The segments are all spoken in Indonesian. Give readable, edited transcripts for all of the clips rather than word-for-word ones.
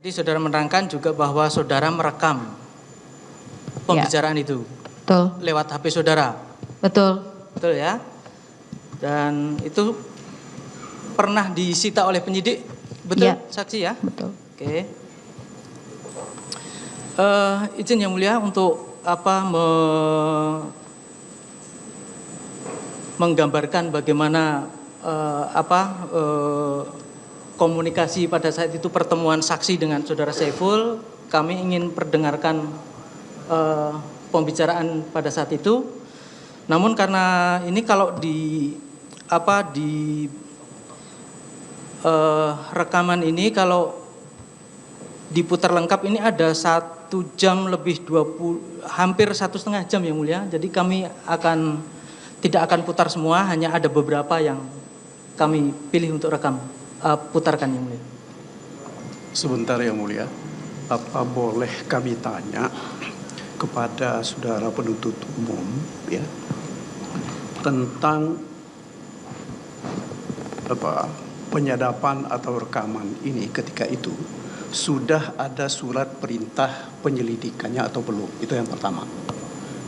Jadi saudara menerangkan juga bahwa saudara merekam pembicaraan itu. Betul. Lewat HP saudara. Betul. Betul ya. Dan itu pernah disita oleh penyidik, betul Ya. saksi ya? Betul. Oke. Izin yang mulia untuk menggambarkan bagaimana komunikasi pada saat itu, pertemuan saksi dengan saudara Saiful. Kami ingin perdengarkan pembicaraan pada saat itu. Namun karena ini kalau di rekaman ini kalau diputar lengkap ini ada 1 jam lebih 20, hampir 1,5 jam yang mulia. Jadi kami tidak akan putar semua, hanya ada beberapa yang kami pilih untuk putarkan yang mulia. Sebentar yang mulia, apa boleh kami tanya kepada saudara penuntut umum ya tentang penyadapan atau rekaman ini ketika itu sudah ada surat perintah penyelidikannya atau belum? Itu yang pertama.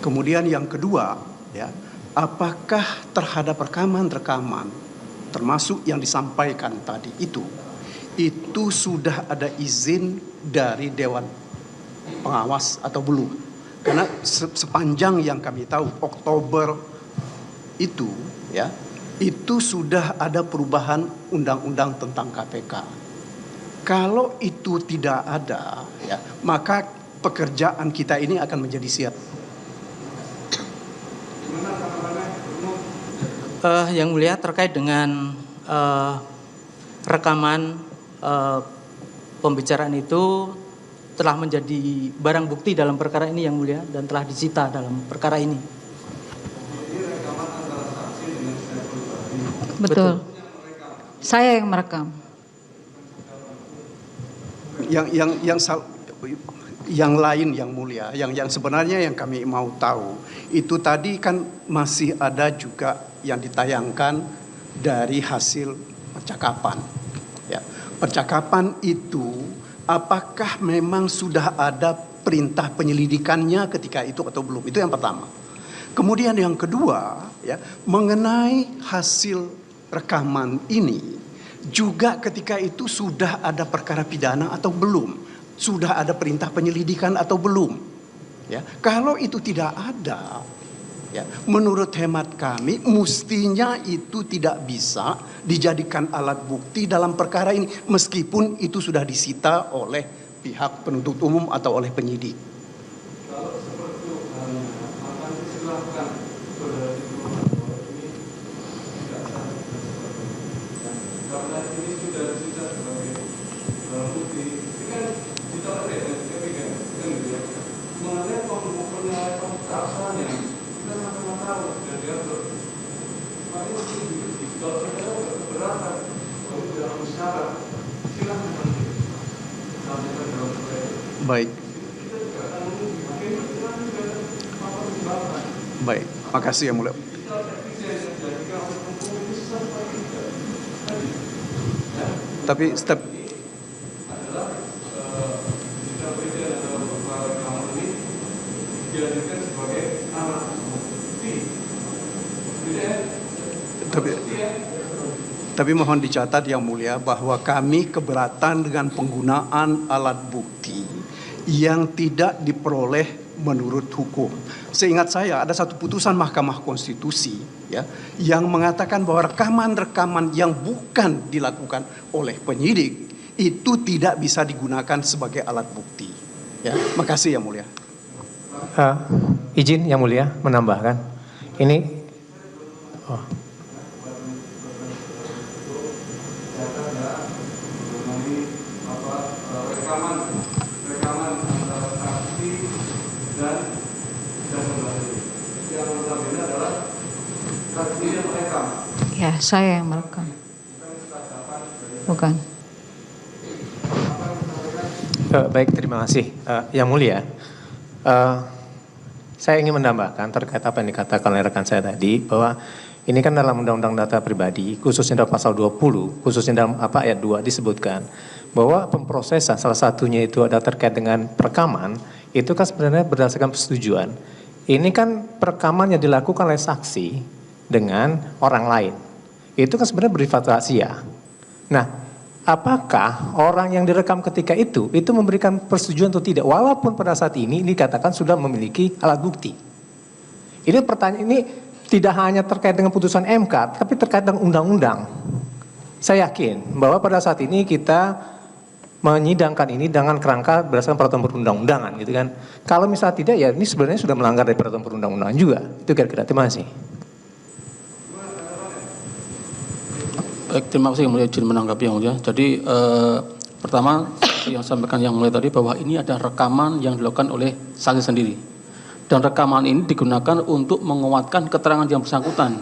Kemudian yang kedua, ya, apakah terhadap rekaman-rekaman termasuk yang disampaikan tadi itu sudah ada izin dari Dewan Pengawas atau belum? Karena sepanjang yang kami tahu Oktober itu, ya, itu sudah ada perubahan undang-undang tentang KPK. Kalau itu tidak ada, ya, maka pekerjaan kita ini akan menjadi sia. Yang mulia, terkait dengan rekaman pembicaraan itu telah menjadi barang bukti dalam perkara ini yang mulia dan telah disita dalam perkara ini. Betul. Saya yang merekam. Yang lain yang mulia, yang sebenarnya yang kami mau tahu itu tadi kan masih ada juga yang ditayangkan dari hasil percakapan. Ya, percakapan itu apakah memang sudah ada perintah penyelidikannya ketika itu atau belum? Itu yang pertama. Kemudian yang kedua, ya, mengenai hasil rekaman ini juga ketika itu sudah ada perkara pidana atau belum? Sudah ada perintah penyelidikan atau belum? Ya, kalau itu tidak ada, ya, menurut hemat kami mestinya itu tidak bisa dijadikan alat bukti dalam perkara ini meskipun itu sudah disita oleh pihak penuntut umum atau oleh penyidik. Kalau seperti itu akan disilahkan saudara ini tidak sah karena ini sudah disita sebagai barang bukti. Ini kan ditolak dengan ketiga kan gitu ya. Mengenai pemeriksaan kita sama-sama tahu dan diatur. Makanya kalau saudara keberatan kalau tidak syarat silakan nanti sampaikan dalam proyek. Baik. Baik, makasih yang mulia. Tapi step adalah jika presiden atau kepala kamu ini dijadikan sebagai alat bukti. Tapi mohon dicatat yang mulia bahwa kami keberatan dengan penggunaan alat bukti yang tidak diperoleh menurut hukum. Seingat saya ada satu putusan Mahkamah Konstitusi, ya, yang mengatakan bahwa rekaman-rekaman yang bukan dilakukan oleh penyidik itu tidak bisa digunakan sebagai alat bukti. Ya, makasih yang mulia. Izin yang mulia menambahkan. Ini rekaman antara saksi dan yang notabene adalah saksi yang merekam. Ya, saya yang merekam. Bukan. baik, terima kasih. Yang mulia, saya ingin menambahkan terkait apa yang dikatakan oleh rekan saya tadi bahwa ini kan dalam Undang-Undang Data Pribadi, khususnya dalam pasal 20, khususnya dalam ayat 2 disebutkan bahwa pemprosesan salah satunya itu ada terkait dengan perekaman, itu kan sebenarnya berdasarkan persetujuan. Ini kan perekaman yang dilakukan oleh saksi dengan orang lain. Itu kan sebenarnya bersifat rahasia. Nah, apakah orang yang direkam ketika itu memberikan persetujuan atau tidak? Walaupun pada saat ini dikatakan sudah memiliki alat bukti. Ini pertanyaan ini tidak hanya terkait dengan putusan MK, tapi terkait dengan undang-undang. Saya yakin bahwa pada saat ini kita menyidangkan ini dengan kerangka berdasarkan peraturan perundang-undangan gitu kan. Kalau misalnya tidak, ya ini sebenarnya sudah melanggar dari peraturan perundang-undangan juga. Itu kira-kira. Terima kasih. Baik, terima kasih yang mulia, izin menanggapi yang mulia. Jadi pertama yang sampaikan yang mulia tadi bahwa ini ada rekaman yang dilakukan oleh saksi sendiri. Dan rekaman ini digunakan untuk menguatkan keterangan yang bersangkutan.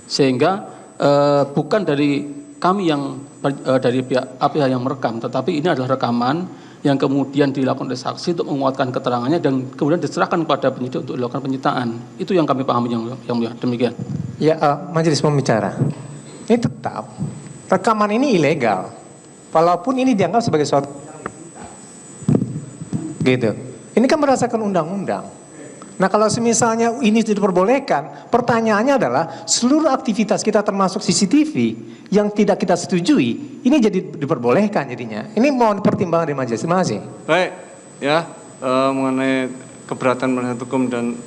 Sehingga bukan dari kami yang dari pihak yang merekam, tetapi ini adalah rekaman yang kemudian dilakukan oleh saksi untuk menguatkan keterangannya dan kemudian diserahkan kepada penyidik untuk dilakukan penyitaan. Itu yang kami pahami yang mulia. Demikian. Ya, majelis pembicara. Ini tetap rekaman ini ilegal. Walaupun ini dianggap sebagai suatu gitu. Ini kan berdasarkan undang-undang. Nah, kalau misalnya ini diperbolehkan, pertanyaannya adalah seluruh aktivitas kita termasuk CCTV yang tidak kita setujui, ini jadi diperbolehkan jadinya. Ini mohon pertimbangan dari majelis. Terima kasih. Baik, ya mengenai keberatan penasihat hukum dan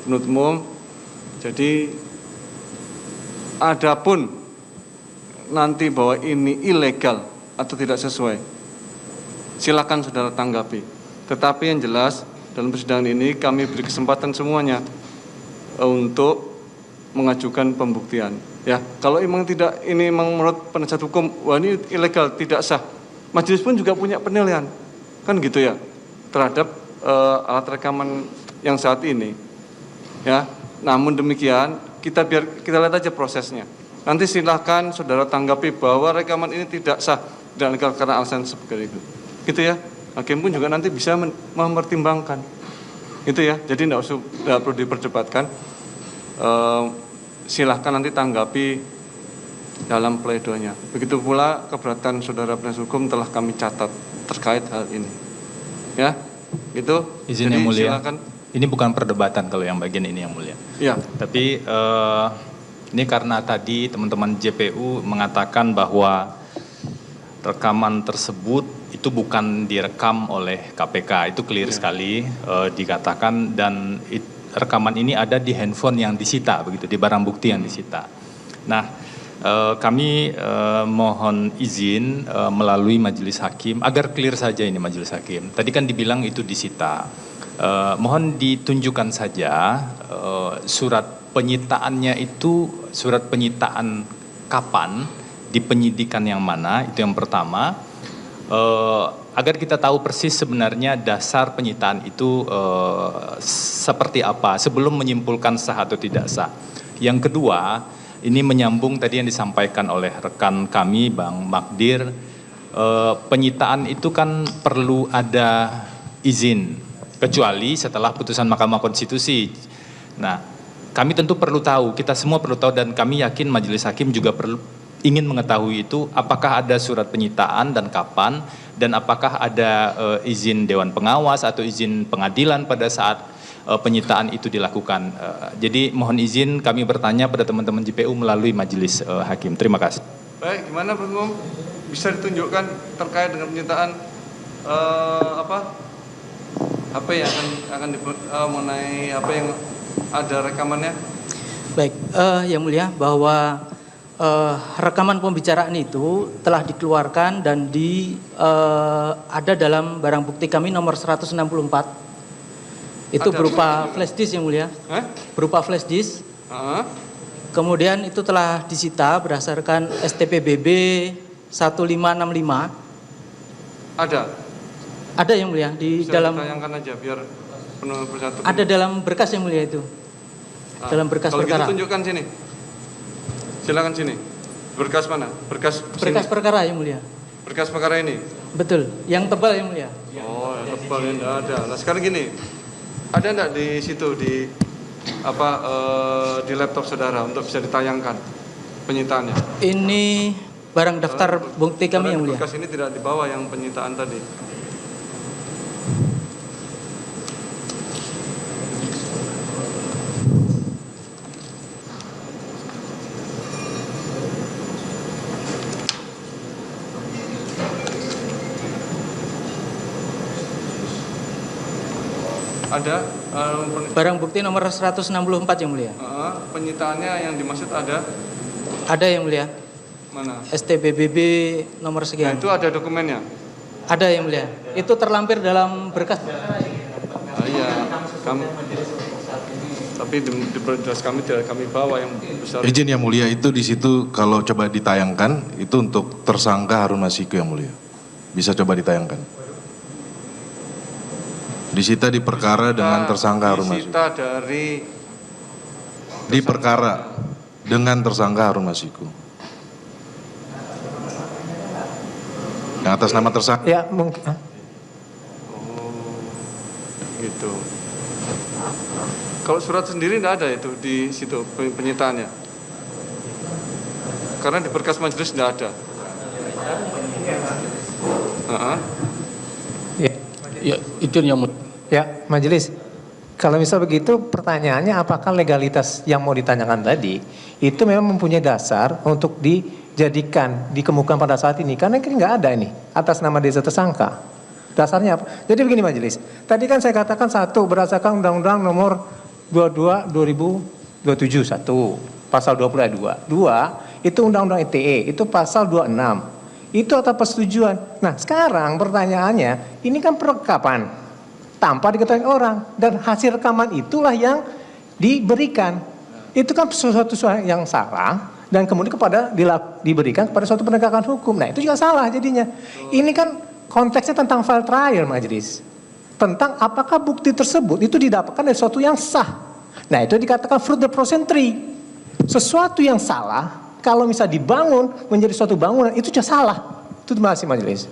penuntut umum. Jadi adapun nanti bahwa ini ilegal atau tidak sesuai, silakan saudara tanggapi. Tetapi yang jelas dalam persidangan ini kami beri kesempatan semuanya untuk mengajukan pembuktian. Ya, kalau memang tidak, ini memang menurut penasihat hukum, wah ini ilegal, tidak sah. Majelis pun juga punya penilaian, kan gitu ya, terhadap alat rekaman yang saat ini. Ya, namun demikian kita lihat aja prosesnya. Nanti silahkan saudara tanggapi bahwa rekaman ini tidak sah dan legal karena alasan seperti itu. Gitu ya. Hakim pun juga nanti bisa mempertimbangkan. Itu ya. Jadi tidak perlu diperdebatkan. Silahkan nanti tanggapi dalam pledoinya. Begitu pula keberatan saudara penasihat hukum telah kami catat terkait hal ini. Ya. Itu. Izin yang mulia. Silakan. Ini bukan perdebatan kalau yang bagian ini yang mulia. Ya. Tapi ini karena tadi teman-teman JPU mengatakan bahwa rekaman tersebut itu bukan direkam oleh KPK, itu clear sekali dikatakan, dan rekaman ini ada di handphone yang disita, begitu, di barang bukti yang disita. Nah, kami mohon izin melalui majelis hakim agar clear saja ini majelis hakim. Tadi kan dibilang itu disita. Mohon ditunjukkan saja surat penyitaannya itu, surat penyitaan kapan, di penyidikan yang mana, itu yang pertama. Agar kita tahu persis sebenarnya dasar penyitaan itu seperti apa sebelum menyimpulkan sah atau tidak sah. Yang kedua, ini menyambung tadi yang disampaikan oleh rekan kami Bang Magdir, penyitaan itu kan perlu ada izin, kecuali setelah putusan Mahkamah Konstitusi. Nah, kami tentu perlu tahu, kita semua perlu tahu, dan kami yakin majelis hakim juga ingin mengetahui itu, apakah ada surat penyitaan dan kapan, dan apakah ada izin Dewan Pengawas atau izin pengadilan pada saat penyitaan itu dilakukan. Jadi mohon izin kami bertanya pada teman-teman JPU melalui majelis hakim. Terima kasih. Baik, gimana Pak Umum? Bisa ditunjukkan terkait dengan penyitaan apa yang akan mengenai apa yang ada rekamannya? Baik, yang mulia, bahwa rekaman pembicaraan itu telah dikeluarkan dan ada dalam barang bukti kami nomor 164. Itu ada berupa flash disk yang mulia. Berupa flash disk. Kemudian itu telah disita berdasarkan STPBB 1565. Ada yang mulia di bisa dalam. Ditayangkan aja biar penuh bersatu. Ada dalam berkas yang mulia itu. Dalam berkas perkara. Kalau gitu tunjukkan sini. Silakan sini. Berkas mana? Berkas perkara yang mulia. Berkas perkara ini. Betul. Yang tebal yang mulia. Oh, yang tebal yang enggak ada. Nah, sekarang gini. Ada enggak di situ di di laptop saudara untuk bisa ditayangkan penyitaannya? Ini barang daftar bukti kami yang mulia. Berkas ini tidak dibawa yang penyitaan tadi. Ada Barang bukti nomor 164 yang mulia. penyitaannya yang dimaksud ada Ada yang mulia. mana? STBBB nomor Nah, sekian. itu ada dokumennya. Ada yang mulia. Itu terlampir dalam berkas. Iya, kami. Tapi di berkas kami tidak kami bawa yang besar. Izin yang mulia, itu di situ kalau coba ditayangkan itu untuk tersangka Harun Masiku yang mulia. Bisa coba ditayangkan. Disita di perkara dengan tersangka Harun Masiku. Disita dari Di perkara dengan tersangka Harun Masiku. Yang atas nama tersangka. Ya mungkin. gitu. Kalau surat sendiri tidak ada itu di situ penyitaannya. Karena di berkas majelis tidak ada. Ya, itu yang Ya, majelis. Kalau misal begitu, pertanyaannya apakah legalitas yang mau ditanyakan tadi itu memang mempunyai dasar untuk dijadikan, dikemukakan pada saat ini? Karena kan nggak ada ini atas nama desa tersangka. Dasarnya apa? Jadi begini majelis. Tadi kan saya katakan satu berdasarkan Undang-Undang Nomor 22 2027 satu pasal 20 ayat 2. Dua itu Undang-Undang ITE itu pasal 26. Itu atas persetujuan. Nah sekarang pertanyaannya ini kan perekaman tanpa diketahui orang dan hasil rekaman itulah yang diberikan. Itu kan sesuatu yang salah dan kemudian diberikan kepada suatu penegakan hukum. Nah itu juga salah jadinya. Ini kan konteksnya tentang file trial majelis. Tentang apakah bukti tersebut itu didapatkan dari sesuatu yang sah. Nah itu dikatakan fruit the prosentry. Sesuatu yang salah kalau misalnya dibangun menjadi suatu bangunan itu sudah salah. Itu masih majelis.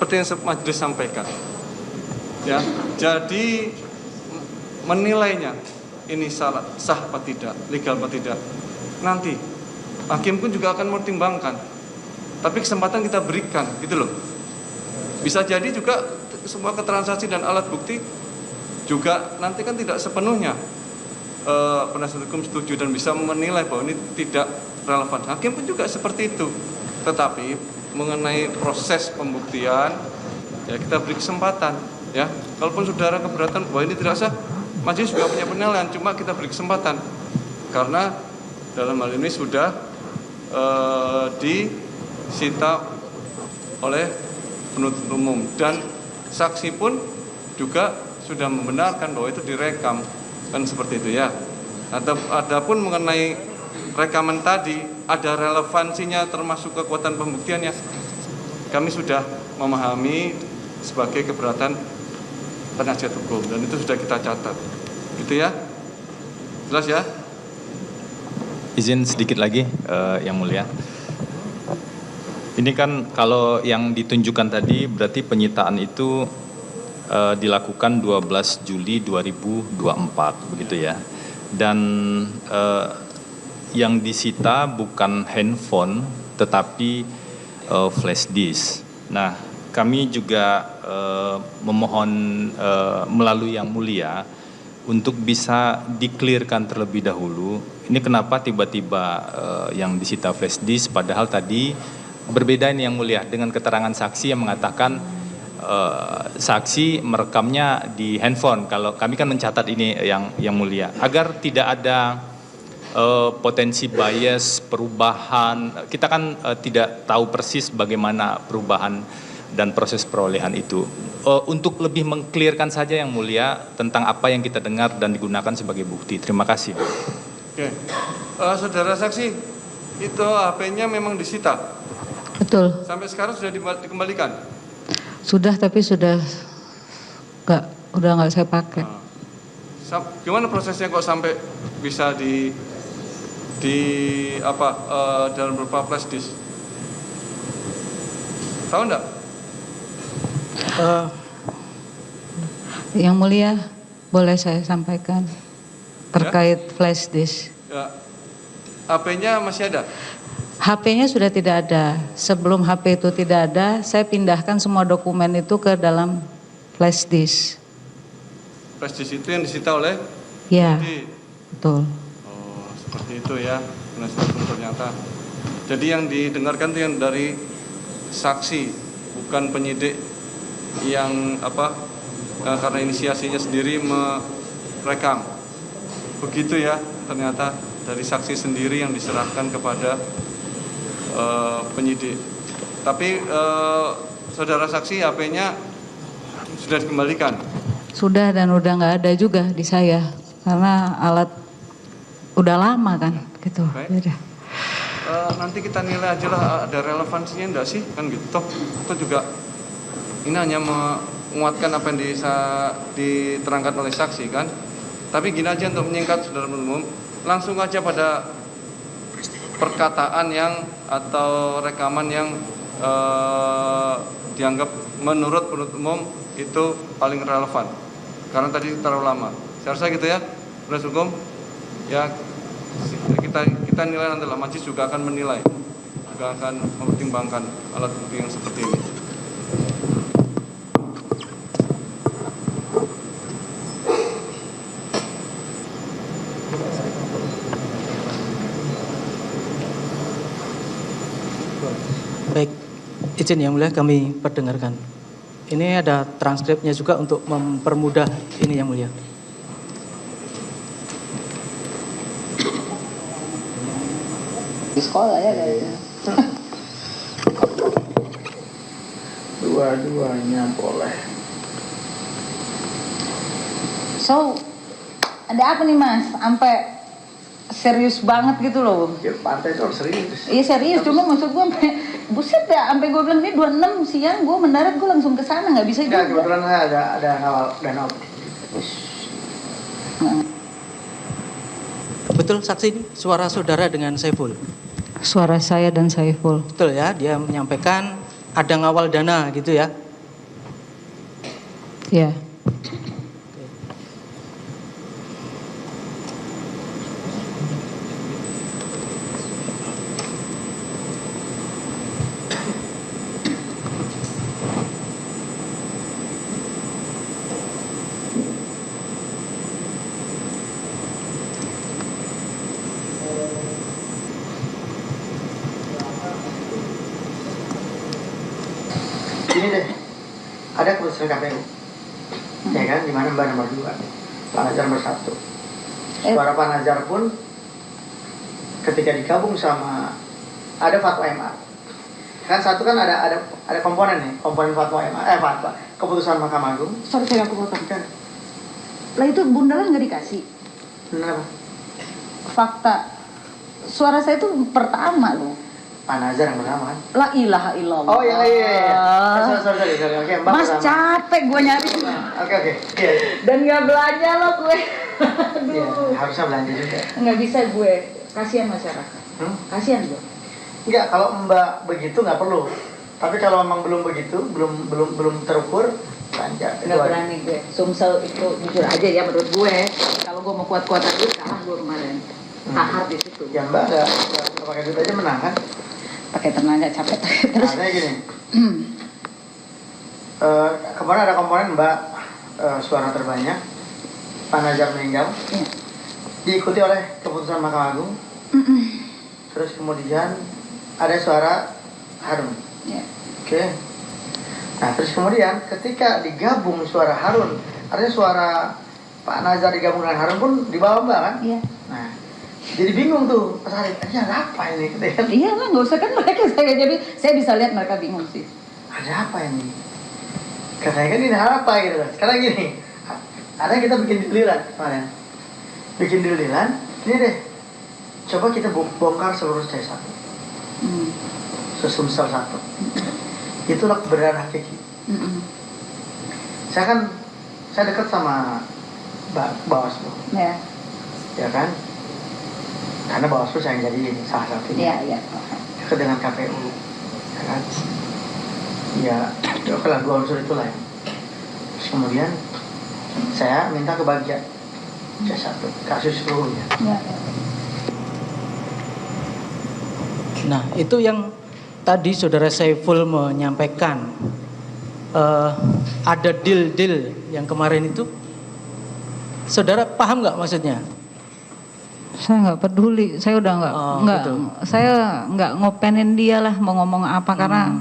Seperti yang majelis sampaikan. Ya, jadi menilainya ini sah apa tidak, legal apa tidak. Nanti hakim pun juga akan mempertimbangkan. Tapi kesempatan kita berikan, gitu loh. Bisa jadi juga semua keterangan saksi dan alat bukti juga nanti kan tidak sepenuhnya penasihat hukum setuju dan bisa menilai bahwa ini tidak relevan. Hakim pun juga seperti itu. Tetapi mengenai proses pembuktian ya kita beri kesempatan ya. Kalaupun saudara keberatan bahwa ini tidak sah, majelis juga punya penilaian, cuma kita beri kesempatan karena dalam hal ini sudah disita oleh penuntut umum dan saksi pun juga sudah membenarkan bahwa itu direkam, kan seperti itu ya. Adapun mengenai rekaman tadi ada relevansinya termasuk kekuatan pembuktiannya, kami sudah memahami sebagai keberatan penasihat hukum dan itu sudah kita catat, gitu ya. Jelas ya? Izin sedikit lagi yang mulia. Ini kan kalau yang ditunjukkan tadi berarti penyitaan itu dilakukan 12 Juli 2024 begitu ya. Dan yang disita bukan handphone tetapi flash disk. Nah, kami juga memohon melalui yang mulia untuk bisa di-clearkan terlebih dahulu. Ini kenapa tiba-tiba yang disita flash disk padahal tadi berbeda ini yang mulia dengan keterangan saksi yang mengatakan saksi merekamnya di handphone. Kalau kami kan mencatat ini yang mulia agar tidak ada potensi bias, perubahan. Kita kan tidak tahu persis bagaimana perubahan dan proses perolehan itu. Untuk lebih mengclearkan saja yang mulia tentang apa yang kita dengar dan digunakan sebagai bukti. Terima kasih. Oke. Saudara saksi, itu HP-nya memang disita? Betul. Sampai sekarang sudah dikembalikan? Sudah, tapi sudah nggak saya pakai. Gimana prosesnya kok sampai bisa dalam berupa flash disk? Tahu enggak? Yang mulia, boleh saya sampaikan terkait flash disk. Ya. HP-nya masih ada? HP-nya sudah tidak ada. Sebelum HP itu tidak ada, saya pindahkan semua dokumen itu ke dalam flash disk. Flash disk itu yang disita oleh Ya, penyidik. betul. Oh, seperti itu ya, penasihat hukum ternyata. Jadi yang didengarkan itu yang dari saksi, bukan penyidik yang karena inisiasinya sendiri merekam. Begitu ya, ternyata dari saksi sendiri yang diserahkan kepada penyidik. Tapi saudara saksi HP-nya sudah dikembalikan. Sudah dan udah nggak ada juga di saya karena alat udah lama kan gitu. Baik. Nanti kita nilai aja lah ada relevansinya enggak sih kan gitu. Toh juga ini hanya menguatkan apa yang diterangkan oleh saksi kan. Tapi gini aja untuk menyingkat saudara umum, langsung aja pada perkataan yang atau rekaman yang dianggap menurut penuntut umum itu paling relevan. Karena tadi terlalu lama. Saya rasa gitu ya, penasihat hukum. Ya kita nilai nanti lah, majelis juga akan menilai, juga akan mempertimbangkan alat bukti yang seperti ini. Baik, izin yang mulia kami perdengarkan. Ini ada transkripnya juga untuk mempermudah ini yang mulia. Di sekolah ya kayaknya. Dua-duanya boleh. So, ada apa nih Mas? Sampai serius banget gitu loh. Ya partai itu harus serius. Iya serius, cuma maksud gue sampai buset ya, sampai gue bilang ini 26 siang gue mendarat, gue langsung ke sana, nggak bisa juga. Enggak, kebetulan ada awal danau. Betul saksi ini suara saudara dengan Saiful. Suara saya dan Saiful. Betul ya, dia menyampaikan ada ngawal dana gitu ya. Ya. Ini deh, ada keputusan KPU, ya kan, di mana Mbak nomor 2, Pak Nazar nomor 1. Suara Pak Nazar pun ketika digabung sama ada fatwa MA, kan satu kan ada komponen nih, komponen fatwa MA, fatwa keputusan Mahkamah Agung. Sorry saya aku potong. Lah itu bundaran nggak dikasih. Kenapa? Fakta. Suara saya itu pertama loh. Pak Nazar yang pertama kan? La ilaha illallah. Oh iya. Sorry. Oke, Mbak Mas pertama. capek gue nyari. Oke. Iya. Dan nggak belanja loh gue. Iya, Aduh. harusnya belanja juga. Nggak bisa gue. Kasihan masyarakat. Kasihan gue. Enggak, kalau Mbak begitu nggak perlu. Tapi kalau memang belum begitu, belum terukur, belanja. Nggak berani gue. Sumsel itu jujur aja ya menurut gue. Kalau gue mau kuat-kuatan duit, kalah gue kemarin. Tahar di situ. Ya Mbak nggak pakai duit aja menang kan? Pakai tenaga capek terus. Artinya gini. Kemarin ada komponen Mbak suara terbanyak, Pak Nazar meninggal, Iya. diikuti oleh keputusan Mahkamah Agung. Terus kemudian ada suara Harun. Iya. Oke. Nah terus kemudian ketika digabung suara Harun, artinya suara Pak Nazar digabung dengan Harun pun di bawah Mbak kan? Iya. Nah jadi bingung tuh Pak Sarip, ini ada apa ini? Iya lah, nggak usah kan mereka saya, jadi saya bisa lihat mereka bingung sih. Ada apa ini? Katanya kan ini apa gitu loh. Sekarang gini, ada yang kita bikin dililan kemarin. Bikin dililan, ini deh. Coba kita bongkar seluruh C1. Sesumsel 1. Itulah kebenaran hakiki. Saya dekat sama Bawaslu, Ya. ya kan? Karena Bawaslu saya yang jadi ini salah satunya. Iya. Dekat dengan KPU, ya kan? Ya, oke lah, dua unsur itulah ya. Terus kemudian saya minta kebagian C1 kasus seluruhnya. Ya. Nah, itu yang tadi Saudara Saiful menyampaikan. Ada deal-deal yang kemarin itu. Saudara paham nggak maksudnya? Saya nggak peduli, saya udah nggak, gitu. saya nggak ngopenin dia lah mau ngomong apa karena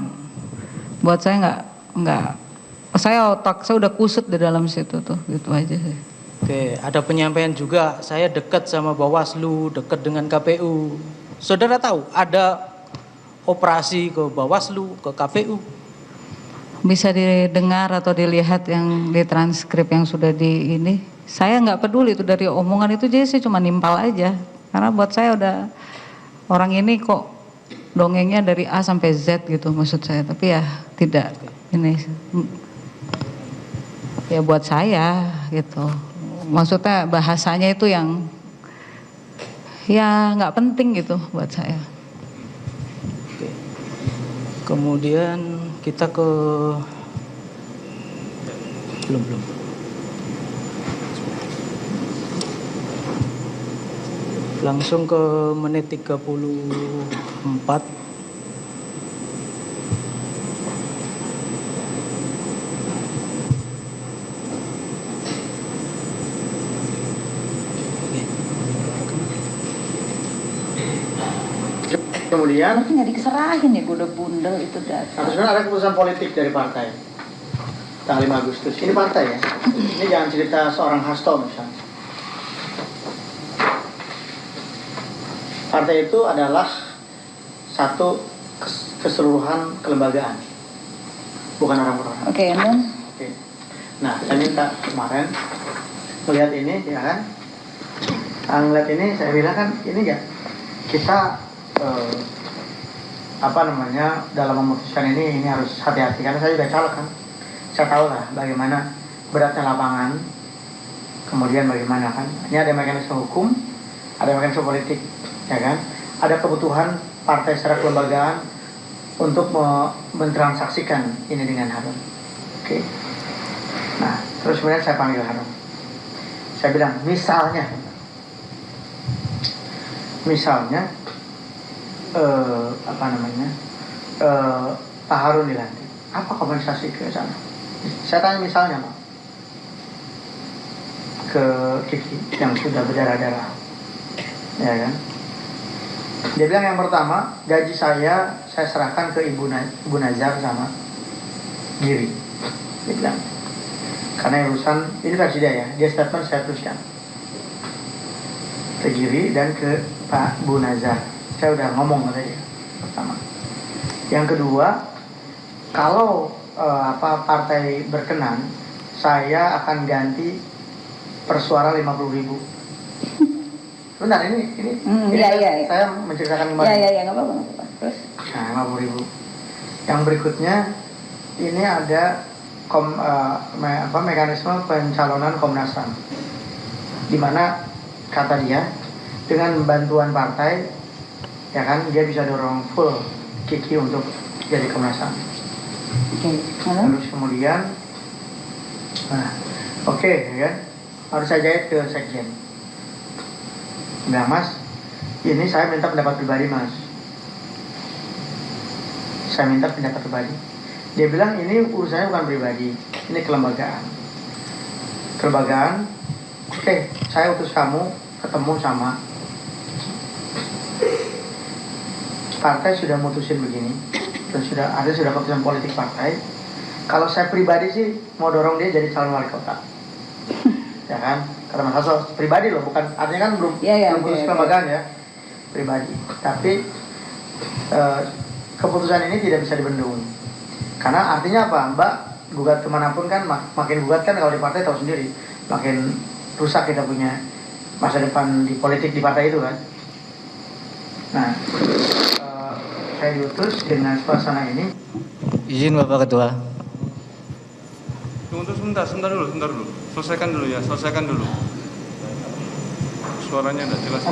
buat saya nggak, saya otak saya udah kusut di dalam situ tuh, gitu aja sih. Oke, ada penyampaian juga, saya dekat sama Bawaslu, dekat dengan KPU. Saudara tahu ada operasi ke Bawaslu, ke KPU? Bisa didengar atau dilihat yang di transkrip yang sudah di ini. Saya nggak peduli itu dari omongan itu, jadi saya cuma nimpal aja. Karena buat saya udah orang ini kok dongengnya dari A sampai Z gitu maksud saya. Tapi ya tidak ini ya buat saya gitu. Maksudnya bahasanya itu yang ya nggak penting gitu buat saya. Oke. Kemudian kita ke belum. Langsung ke menit 34. Kemudian Tapi nggak diserahin ya, gue udah bundel itu data. nah, sebenarnya ada keputusan politik dari partai tanggal 5 Agustus. Ini partai ya. Ini jangan cerita seorang Hasto misalnya. Partai itu adalah satu keseluruhan kelembagaan, bukan orang per orang. Oke, Nun. Oke. Nah, saya minta kemarin melihat ini, ya kan? Ngeliat ini, saya bilang kan ini enggak kita dalam memutuskan ini harus hati-hati karena saya juga caleg kan. Saya tahu lah bagaimana beratnya lapangan, kemudian bagaimana kan. Ini ada mekanisme hukum, ada mekanisme politik, ya kan? Ada kebutuhan partai secara kelembagaan untuk mentransaksikan ini dengan Harun. Oke. Nah, terus kemudian saya panggil Harun. Saya bilang, misalnya Pak Harun dilantik, apa kompensasi ke sana? Saya tanya misalnya Pak, ke Kiki yang sudah berdarah-darah, ya kan? Dia bilang yang pertama, gaji saya serahkan ke Ibu Nazar sama Giri. Dia bilang, karena urusan ini versi dia ya, dia statement saya teruskan ke Giri dan ke Pak Bu Nazar. Saya udah ngomong tadi pertama. Yang kedua, kalau partai berkenan, saya akan ganti per suara 50.000. Bentar, ini Iya. saya menceritakan kemarin. Iya, nggak apa-apa. Terus? Nah, 50.000. Yang berikutnya, ini ada mekanisme pencalonan Komnas HAM, di mana kata dia dengan bantuan partai, ya kan, dia bisa dorong full Kiki untuk jadi Komnas HAM. Terus kemudian, oke, ya kan, harus saya jahit ke sekjen. Nah Mas, ini saya minta pendapat pribadi Mas. Saya minta pendapat pribadi. Dia bilang ini urusannya bukan pribadi, ini kelembagaan. Oke, saya utus kamu ketemu sama partai, sudah mutusin begini, dan sudah keputusan politik partai. Kalau saya pribadi sih mau dorong dia jadi calon wali kota, ya kan? Karena Mas Hasto pribadi loh, bukan artinya kan belum putus kelembagaan ya, pribadi. Tapi keputusan ini tidak bisa dibendung, karena artinya apa? Mbak gugat kemanapun kan, makin gugat kan kalau di partai tahu sendiri, makin rusak kita punya masa depan di politik di partai itu kan. Nah, saya diutus dengan suasana ini. Izin Bapak Ketua. Tunggu sebentar dulu. Selesaikan dulu. suaranya tidak jelas.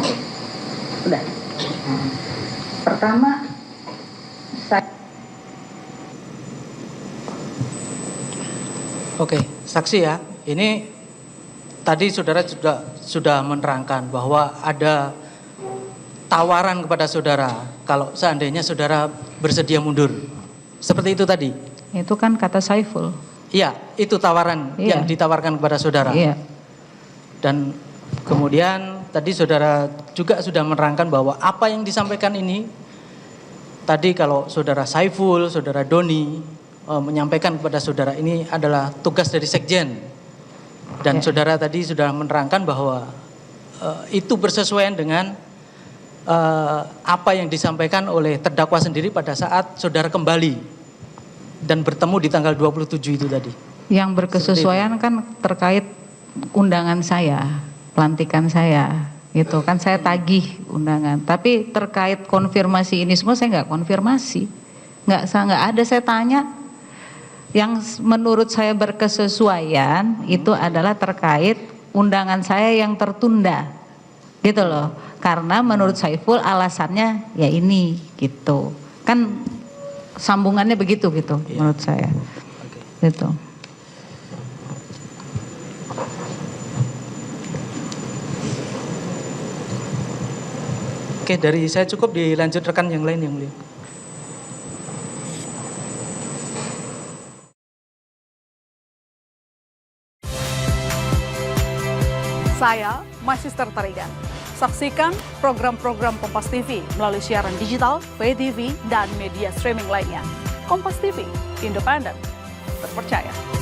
Udah. Pertama, saya Oke, saksi ya. Ini tadi saudara sudah menerangkan bahwa ada tawaran kepada saudara kalau seandainya saudara bersedia mundur. Seperti itu tadi. Itu kan kata Saiful. Iya, itu tawaran Iya. yang ditawarkan kepada saudara. Iya. Dan kemudian tadi saudara juga sudah menerangkan bahwa apa yang disampaikan ini tadi kalau saudara Saiful, saudara Doni menyampaikan kepada saudara ini adalah tugas dari sekjen. Dan saudara tadi sudah menerangkan bahwa itu bersesuaian dengan apa yang disampaikan oleh terdakwa sendiri pada saat saudara kembali dan bertemu di tanggal 27 itu tadi. Yang berkesesuaian kan terkait undangan saya, pelantikan saya. Itu kan saya tagih undangan. Tapi terkait konfirmasi ini semua saya nggak konfirmasi. Nggak ada saya tanya. Yang menurut saya berkesesuaian itu adalah terkait undangan saya yang tertunda. Gitu loh. Karena menurut Saiful alasannya ya ini gitu. Kan sambungannya begitu gitu menurut saya. Gitu. Oke, dari saya cukup, dilanjut rekan yang lain yang mulia. Saya Magister Tarigan. Saksikan program-program Kompas TV melalui siaran digital, pay TV, dan media streaming lainnya. Kompas TV, independen, terpercaya.